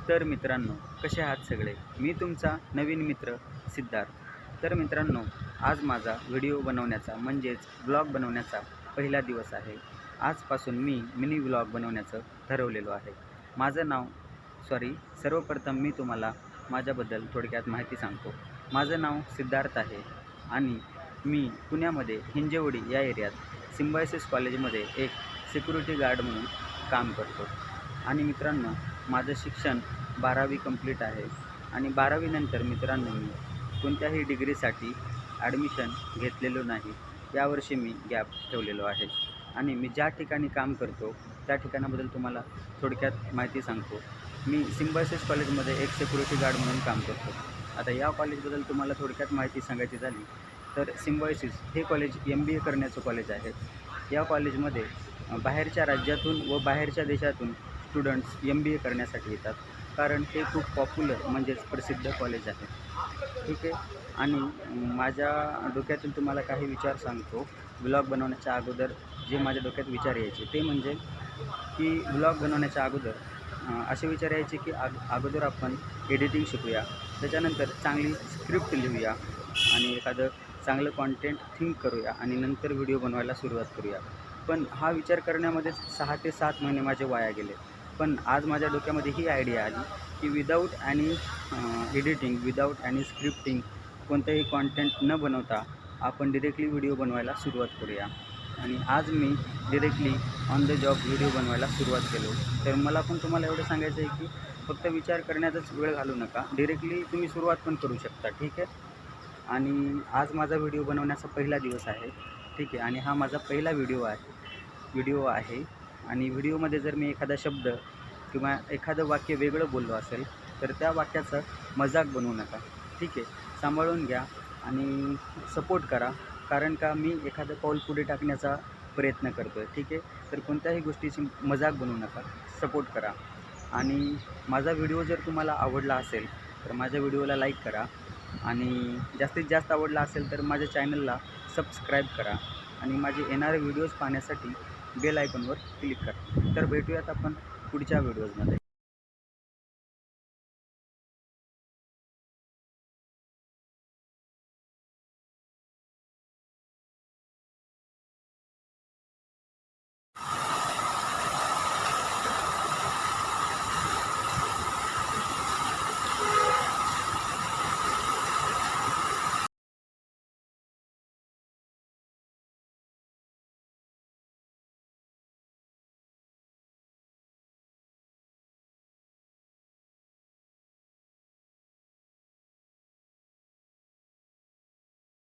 तर मित्रांनो, कसे आहात सगळे? मी तुमचा नवीन मित्र सिद्धार्थ. तर मित्रांनो, आज माझा व्हिडिओ बनवण्याचा म्हणजेच व्लॉग बनवण्याचा पहिला दिवस आहे. आजपासून मी मिनी व्लॉग बनवण्याचं ठरवलेलो आहे. माझं नाव सर्वप्रथम मी तुम्हाला माझ्याबद्दल थोडक्यात माहिती सांगतो. माझं नाव सिद्धार्थ आहे आणि मी पुण्यामध्ये हिंजवडी या एरियात सिम्बायोसिस कॉलेजमध्ये एक सिक्युरिटी गार्ड म्हणून काम करतो. आणि मित्रांनो, माझं शिक्षण 12वी कंप्लीट आहे आणि 12वी नंतर मित्रांनो मी कोणत्याही डिग्रीसाठी ॲडमिशन घेतलेलो नाही. यावर्षी मी गॅप ठेवलेलो आहे आणि मी ज्या ठिकाणी काम करतो त्या ठिकाणाबद्दल तुम्हाला थोडक्यात माहिती सांगतो. मी सिम्बायोसिस कॉलेजमध्ये एक सिक्युरिटी गार्ड म्हणून काम करतो. आता या कॉलेजबद्दल तुम्हाला थोडक्यात माहिती सांगायची झाली तर सिम्बायोसिस हे कॉलेज MBA करण्याचं कॉलेज आहे. या कॉलेजमध्ये बाहेरच्या राज्यातून व बाहेरच्या देशातून स्टुडंट्स MBA करण्यासाठी येतात, कारण हे खूप पॉप्युलर म्हणजेच प्रसिद्ध कॉलेज आहे. ठीक आहे. आणि माझ्या डोक्यातील तुम्हाला काही विचार सांगतो. व्लॉग बनवण्याच्या अगोदर जे माझ्या डोक्यात विचार यायचे ते म्हणजे की व्लॉग बनवण्याच्या अगोदर असे विचार यायचे की अगोदर आपण एडिटिंग शिकूया, त्याच्यानंतर चांगली स्क्रिप्ट लिहूया आणि एखादं चांगलं कॉन्टेंट थिंक करूया आणि नंतर व्हिडिओ बनवायला सुरुवात करूया. पण हा विचार करण्यामध्ये 6 ते 7 महिने माझे वाया गेले. पण आज माझ्या डोक्यामध्ये ही आयडिया आली की without any editing, without any scripting, कोणतंही कॉन्टेंट न बनवता आपण डिरेक्टली व्हिडिओ बनवायला सुरुवात करूया. आणि आज मी directly on the job video बनवायला सुरुवात केलो. तर मला पण तुम्हाला एवढं सांगायचं आहे की फक्त विचार करण्याचाच वेळ घालू नका, डिरेक्टली तुम्ही सुरुवात पण करू शकता. ठीक आहे. आणि आज माझा व्हिडिओ बनवण्याचा पहिला दिवस आहे. ठीक आहे. आणि हा माझा पहिला व्हिडिओ आहे आणि व्हिडिओमध्ये जर मी एखादा शब्द किंवा एखादं वाक्य वेगळं बोललो असेल तर त्या वाक्याचा मजाक बनवू नका. ठीक आहे. सांभाळून घ्या आणि सपोर्ट करा, कारण का मी एखादं पाऊल पुढे टाकण्याचा प्रयत्न करतो आहे. ठीक आहे. तर कोणत्याही गोष्टीची मजाक बनवू नका, सपोर्ट करा. आणि माझा व्हिडिओ जर तुम्हाला आवडला असेल तर माझ्या व्हिडिओला लाईक करा आणि जास्तीत जास्त आवडला असेल तर माझ्या चॅनलला सबस्क्राईब करा आणि माझे येणारे व्हिडिओज पाहण्यासाठी बेल आयकॉनवर क्लिक करा. तर भेटूयात आपण पुढच्या व्हिडिओजमध्ये.